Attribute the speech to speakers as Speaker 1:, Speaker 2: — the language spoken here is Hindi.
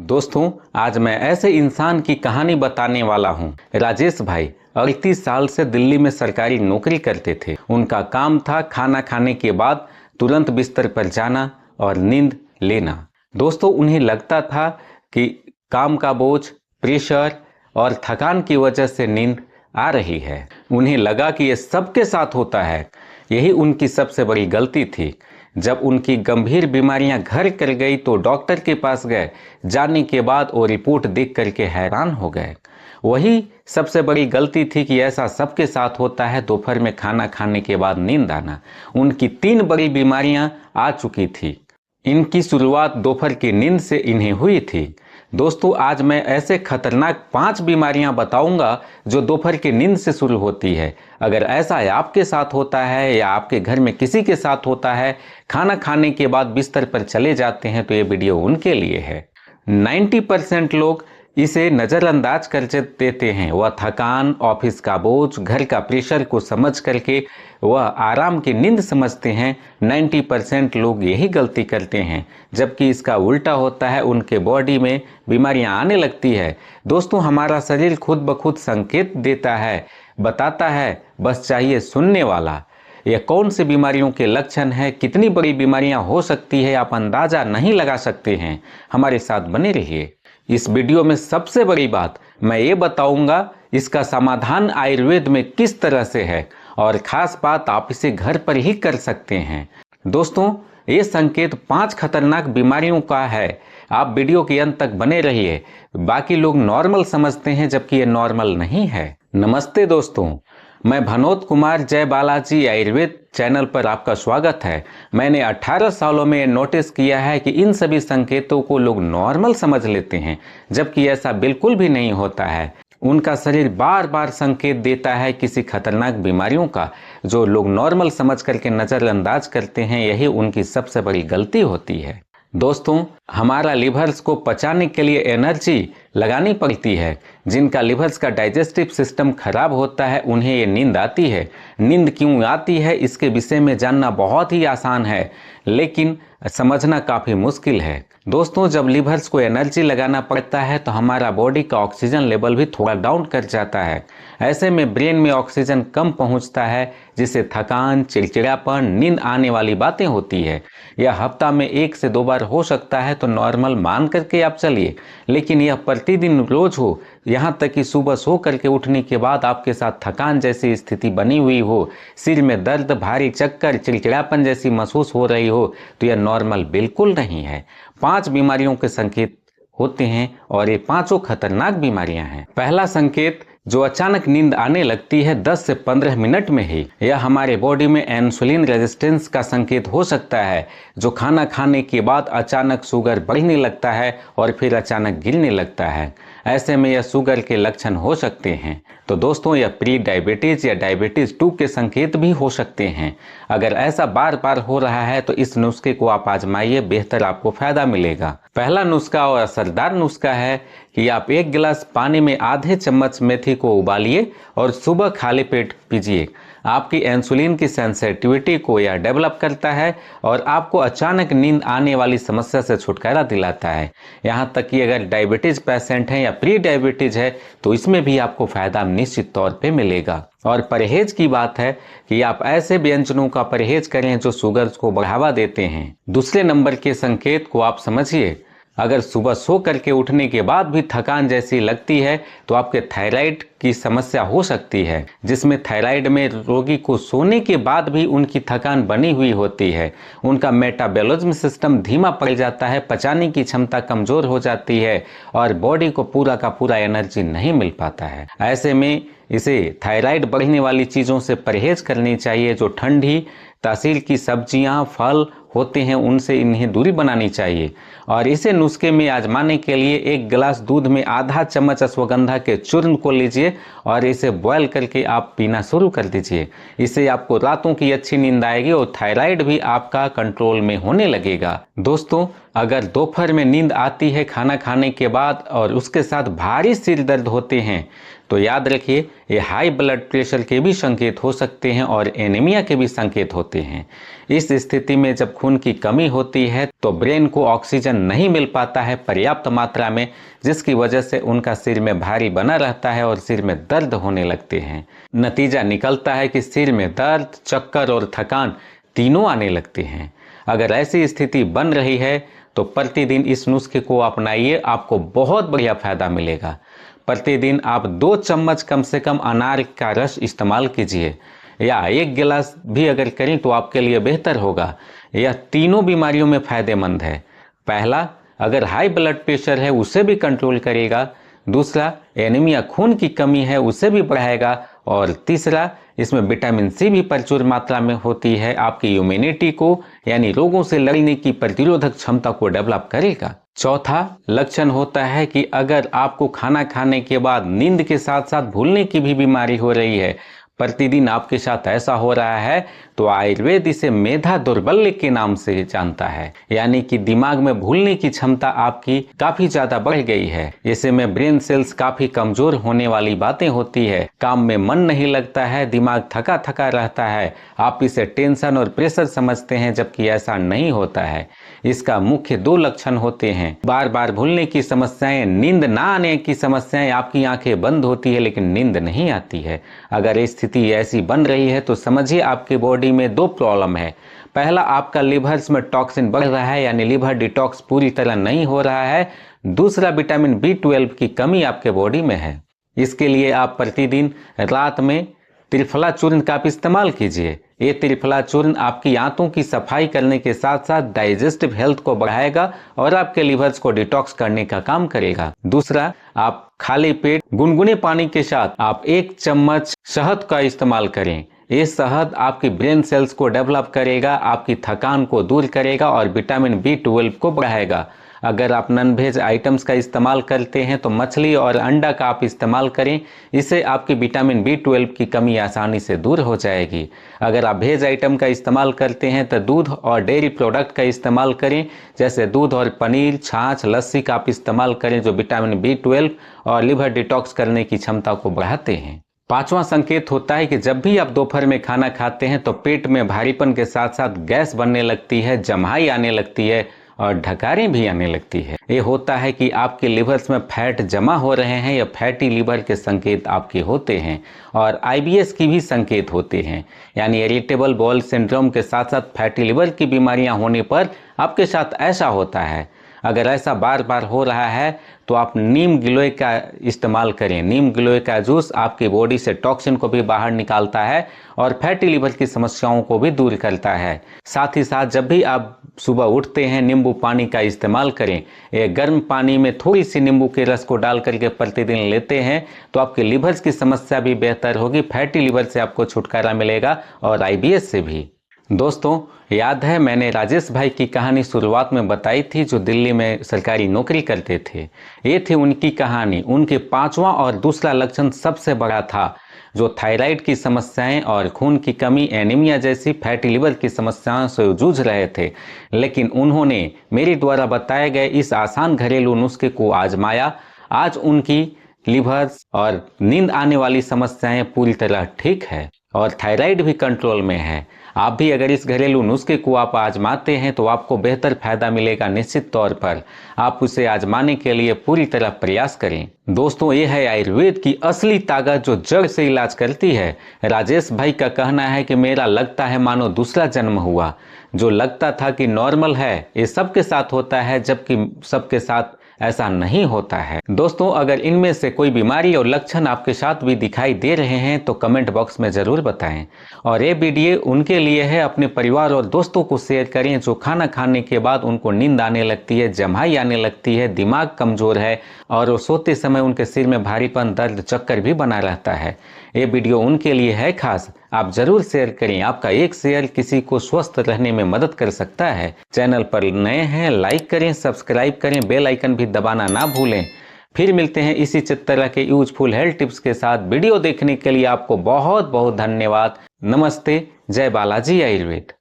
Speaker 1: दोस्तों, आज मैं ऐसे इंसान की कहानी बताने वाला हूँ। राजेश भाई 38 साल से दिल्ली में सरकारी नौकरी करते थे। उनका काम था खाना खाने के बाद तुरंत बिस्तर पर जाना और नींद लेना। दोस्तों, उन्हें लगता था कि काम का बोझ, प्रेशर और थकान की वजह से नींद आ रही है। उन्हें लगा कि ये सबके साथ होता है। यही उनकी सबसे बड़ी गलती थी। जब उनकी गंभीर बीमारियां घर कर गई तो डॉक्टर के पास गए। जाने के बाद वो रिपोर्ट देख करके हैरान हो गए। वही सबसे बड़ी गलती थी कि ऐसा सबके साथ होता है। दोपहर में खाना खाने के बाद नींद आना। उनकी 3 बड़ी बीमारियां आ चुकी थी। इनकी शुरुआत दोपहर की नींद से इन्हें हुई थी। दोस्तों, आज मैं ऐसे खतरनाक 5 बीमारियां बताऊंगा जो दोपहर की नींद से शुरू होती है। अगर ऐसा आपके साथ होता है या आपके घर में किसी के साथ होता है, खाना खाने के बाद बिस्तर पर चले जाते हैं, तो ये वीडियो उनके लिए है। 90% लोग इसे नज़रअंदाज कर देते हैं। वह थकान, ऑफिस का बोझ, घर का प्रेशर को समझ करके वह आराम की नींद समझते हैं। 90% लोग यही गलती करते हैं, जबकि इसका उल्टा होता है। उनके बॉडी में बीमारियां आने लगती है। दोस्तों, हमारा शरीर खुद ब खुद संकेत देता है, बताता है, बस चाहिए सुनने वाला। यह कौन सी बीमारियों के लक्षण हैं, कितनी बड़ी बीमारियां हो सकती है, आप अंदाजा नहीं लगा सकते हैं। हमारे साथ बने रहिए। इस वीडियो में सबसे बड़ी बात मैं ये बताऊंगा, इसका समाधान आयुर्वेद में किस तरह से है, और खास बात आप इसे घर पर ही कर सकते हैं। दोस्तों, ये संकेत 5 खतरनाक बीमारियों का है। आप वीडियो के अंत तक बने रहिए। बाकी लोग नॉर्मल समझते हैं, जबकि ये नॉर्मल नहीं है। नमस्ते दोस्तों, मैं भनोत कुमार जय बालाजी आयुर्वेद चैनल पर आपका स्वागत है। मैंने 18 सालों में नोटिस किया है कि इन सभी संकेतों को लोग नॉर्मल समझ लेते हैं, जबकि ऐसा बिल्कुल भी नहीं होता है। उनका शरीर बार बार संकेत देता है किसी खतरनाक बीमारियों का, जो लोग नॉर्मल समझ करके नज़रअंदाज करते हैं। यही उनकी सबसे बड़ी गलती होती है। दोस्तों, हमारा लिवर्स को पचाने के लिए एनर्जी लगानी पड़ती है। जिनका लिवर्स का डाइजेस्टिव सिस्टम खराब होता है, उन्हें ये नींद आती है। नींद क्यों आती है, इसके विषय में जानना बहुत ही आसान है, लेकिन समझना काफ़ी मुश्किल है। दोस्तों, जब लिवर्स को एनर्जी लगाना पड़ता है तो हमारा बॉडी का ऑक्सीजन लेवल भी थोड़ा डाउन कर जाता है। ऐसे में ब्रेन में ऑक्सीजन कम पहुंचता है, जिससे थकान, चिड़चिड़ापन, नींद आने वाली बातें होती है। यह हफ्ता में 1 से 2 बार हो सकता है, तो नॉर्मल मान करके आप चलिए। लेकिन यह प्रतिदिन रोज हो, यहाँ तक कि सुबह सो करके उठने के बाद आपके साथ थकान जैसी स्थिति बनी हुई हो, सिर में दर्द, भारी चक्कर, चिड़चिड़ापन जैसी महसूस हो रही हो, तो यह नॉर्मल बिल्कुल नहीं है। 5 बीमारियों के संकेत होते हैं और ये 5 खतरनाक बीमारियां हैं। पहला संकेत, जो अचानक नींद आने लगती है 10 से 15 मिनट में ही। यह हमारे बॉडी में इंसुलिन रेजिस्टेंस का संकेत हो सकता है, जो खाना खाने के बाद अचानक शुगर बढ़ने लगता है और फिर अचानक गिरने लगता है। ऐसे में यह शुगर के लक्षण हो सकते हैं। तो दोस्तों, यह प्री डायबिटीज या डायबिटीज 2 के संकेत भी हो सकते हैं। अगर ऐसा बार बार हो रहा है तो इस नुस्खे को आप आजमाइए, बेहतर आपको फायदा मिलेगा। पहला नुस्खा और असरदार नुस्खा है कि आप 1 गिलास पानी में आधे चम्मच मेथी को उबालिए और सुबह खाली पेट पीजिए। आपकी इंसुलिन की सेंसिटिविटी को यह डेवलप करता है और आपको अचानक नींद आने वाली समस्या से छुटकारा दिलाता है। यहाँ तक कि अगर डायबिटीज पेशेंट हैं या प्री डायबिटीज है, तो इसमें भी आपको फायदा निश्चित तौर पे मिलेगा। और परहेज की बात है कि आप ऐसे व्यंजनों का परहेज करें जो शुगर को बढ़ावा देते हैं। दूसरे नंबर के संकेत को आप समझिए। अगर सुबह सो करके उठने के बाद भी थकान जैसी लगती है, तो आपके थायराइड की समस्या हो सकती है, जिसमें थायराइड में रोगी को सोने के बाद भी उनकी थकान बनी हुई होती है। उनका मेटाबॉलिज्म सिस्टम धीमा पड़ जाता है, पचाने की क्षमता कमजोर हो जाती है और बॉडी को पूरा का पूरा एनर्जी नहीं मिल पाता है। ऐसे में इसे थायराइड बढ़ने वाली चीज़ों से परहेज करनी चाहिए। जो ठंडी तासीर की सब्जियां, फल होते हैं, उनसे इन्हें दूरी बनानी चाहिए। और इसे नुस्खे में आजमाने के लिए 1 गिलास दूध में आधा चम्मच अश्वगंधा के चूर्ण को लीजिए और इसे बॉयल करके आप पीना शुरू कर दीजिए। इससे आपको रातों की अच्छी नींद आएगी और थायराइड भी आपका कंट्रोल में होने लगेगा। दोस्तों, अगर दोपहर में नींद आती है खाना खाने के बाद और उसके साथ भारी सिर दर्द होते हैं तो याद रखिए ये हाई ब्लड प्रेशर के भी संकेत हो सकते हैं और एनीमिया के भी संकेत होते हैं। इस स्थिति में जब खून की कमी होती है तो ब्रेन को ऑक्सीजन नहीं मिल पाता है पर्याप्त मात्रा में, जिसकी वजह से उनका सिर में भारी बना रहता है और सिर में दर्द होने लगते हैं। नतीजा निकलता है कि सिर में दर्द, चक्कर और थकान तीनों आने लगते हैं। अगर ऐसी स्थिति बन रही है तो प्रतिदिन इस नुस्खे को अपनाइए, आपको बहुत बढ़िया फायदा मिलेगा। प्रतिदिन आप 2 चम्मच कम से कम अनार का रस इस्तेमाल कीजिए या 1 गिलास भी अगर करें तो आपके लिए बेहतर होगा। यह तीनों बीमारियों में फायदेमंद है। पहला, अगर हाई ब्लड प्रेशर है उसे भी कंट्रोल करेगा। दूसरा, एनीमिया खून की कमी है उसे भी बढ़ाएगा। और तीसरा, इसमें विटामिन सी भी प्रचुर मात्रा में होती है, आपकी इम्यूनिटी को यानी रोगों से लड़ने की प्रतिरोधक क्षमता को डेवलप करेगा। चौथा लक्षण होता है कि अगर आपको खाना खाने के बाद नींद के साथ साथ भूलने की भी बीमारी हो रही है, प्रतिदिन आपके साथ ऐसा हो रहा है, तो आयुर्वेद इसे मेधा दौर्बल्य के नाम से जानता है, यानी कि दिमाग में भूलने की क्षमता आपकी काफी ज्यादा बढ़ गई है। ऐसे में ब्रेन सेल्स काफी कमजोर होने वाली बातें होती है, काम में मन नहीं लगता है, दिमाग थका थका रहता है। आप इसे टेंशन और प्रेशर समझते हैं, जबकि ऐसा नहीं होता है। इसका मुख्य 2 लक्षण होते हैं, बार बार भूलने की समस्याएं, नींद ना आने की समस्याएं। आपकी आंखें बंद होती है लेकिन नींद नहीं आती है। अगर स्थिति ऐसी बन रही है तो समझिए आपकी बॉडी में 2 प्रॉब्लम है। पहला, आपका लिवर्स में टॉक्सिन बढ़ रहा है यानी लिवर डिटॉक्स पूरी तरह नहीं हो रहा है। दूसरा, विटामिन B12 की कमी आपके बॉडी में है। इसके लिए आप प्रतिदिन रात में त्रिफला चूर्ण का आप इस्तेमाल कीजिए। ये त्रिफला चूर्ण आपकी आंतों की सफाई करने के साथ साथ डाइजेस्टिव हेल्थ को बढ़ाएगा और आपके लिवर्स को डिटॉक्स करने का काम करेगा। दूसरा, आप खाली पेट गुनगुने पानी के साथ आप 1 चम्मच शहद का इस्तेमाल करें। ये शहद आपकी ब्रेन सेल्स को डेवलप करेगा, आपकी थकान को दूर करेगा और विटामिन B12 को बढ़ाएगा। अगर आप नॉन वेज आइटम्स का इस्तेमाल करते हैं तो मछली और अंडा का आप इस्तेमाल करें, इससे आपकी विटामिन B12 की कमी आसानी से दूर हो जाएगी। अगर आप वेज आइटम का इस्तेमाल करते हैं तो दूध और डेयरी प्रोडक्ट का इस्तेमाल करें, जैसे दूध और पनीर, छाछ, लस्सी का आप इस्तेमाल करें, जो विटामिन B12 और लिवर डिटॉक्स करने की क्षमता को बढ़ाते हैं। 5वां संकेत होता है कि जब भी आप दोपहर में खाना खाते हैं तो पेट में भारीपन के साथ साथ गैस बनने लगती है, जमाई आने लगती है और ढकारें भी आने लगती है। ये होता है कि आपके लिवर्स में फैट जमा हो रहे हैं या फैटी लिवर के संकेत आपके होते हैं। और IBS की भी संकेत होते हैं, यानी इरिटेबल बाउल सिंड्रोम के साथ साथ फैटी लिवर की बीमारियां होने पर आपके साथ ऐसा होता है। अगर ऐसा बार बार हो रहा है तो आप नीम गिलोय का इस्तेमाल करें। नीम गिलोय का जूस आपकी बॉडी से टॉक्सिन को भी बाहर निकालता है और फैटी लिवर की समस्याओं को भी दूर करता है। साथ ही साथ जब भी आप सुबह उठते हैं नींबू पानी का इस्तेमाल करें। ये गर्म पानी में थोड़ी सी नींबू के रस को डाल करके प्रतिदिन लेते हैं तो आपके लिवर्स की समस्या भी बेहतर होगी, फैटी लिवर से आपको छुटकारा मिलेगा और IBS से भी। दोस्तों, याद है मैंने राजेश भाई की कहानी शुरुआत में बताई थी, जो दिल्ली में सरकारी नौकरी करते थे। ये थी उनकी कहानी। उनके 5वां और दूसरा लक्षण सबसे बड़ा था, जो थायराइड की समस्याएं और खून की कमी, एनीमिया जैसी फैटी लिवर की समस्याओं से जूझ रहे थे। लेकिन उन्होंने मेरे द्वारा बताए गए इस आसान घरेलू नुस्खे को आजमाया। आज उनकी लिवर और नींद आने वाली समस्याएं पूरी तरह ठीक है और थायराइड भी कंट्रोल में है। आप भी अगर इस घरेलू नुस्खे को आप आजमाते हैं तो आपको बेहतर फायदा मिलेगा निश्चित तौर पर। आप उसे आजमाने के लिए पूरी तरह प्रयास करें। दोस्तों, ये है आयुर्वेद की असली ताकत जो जड़ से इलाज करती है। राजेश भाई का कहना है कि मेरा लगता है मानो दूसरा जन्म हुआ। जो लगता था कि नॉर्मल है, ये सबके साथ होता है, जबकि सबके साथ ऐसा नहीं होता है। दोस्तों, अगर इनमें से कोई बीमारी और लक्षण आपके साथ भी दिखाई दे रहे हैं तो कमेंट बॉक्स में जरूर बताएं। और ये वीडियो उनके लिए है, अपने परिवार और दोस्तों को शेयर करें जो खाना खाने के बाद उनको नींद आने लगती है, जमाई आने लगती है, दिमाग कमजोर है और वो सोते समय उनके सिर में भारीपन, दर्द, चक्कर भी बना रहता है। ये वीडियो उनके लिए है खास। आप जरूर शेयर करें। आपका एक शेयर किसी को स्वस्थ रहने में मदद कर सकता है। चैनल पर नए हैं, लाइक करें, सब्सक्राइब करें, बेल आइकन भी दबाना ना भूलें। फिर मिलते हैं इसी तरह के यूजफुल हेल्थ टिप्स के साथ। वीडियो देखने के लिए आपको बहुत बहुत धन्यवाद। नमस्ते। जय बालाजी आयुर्वेद।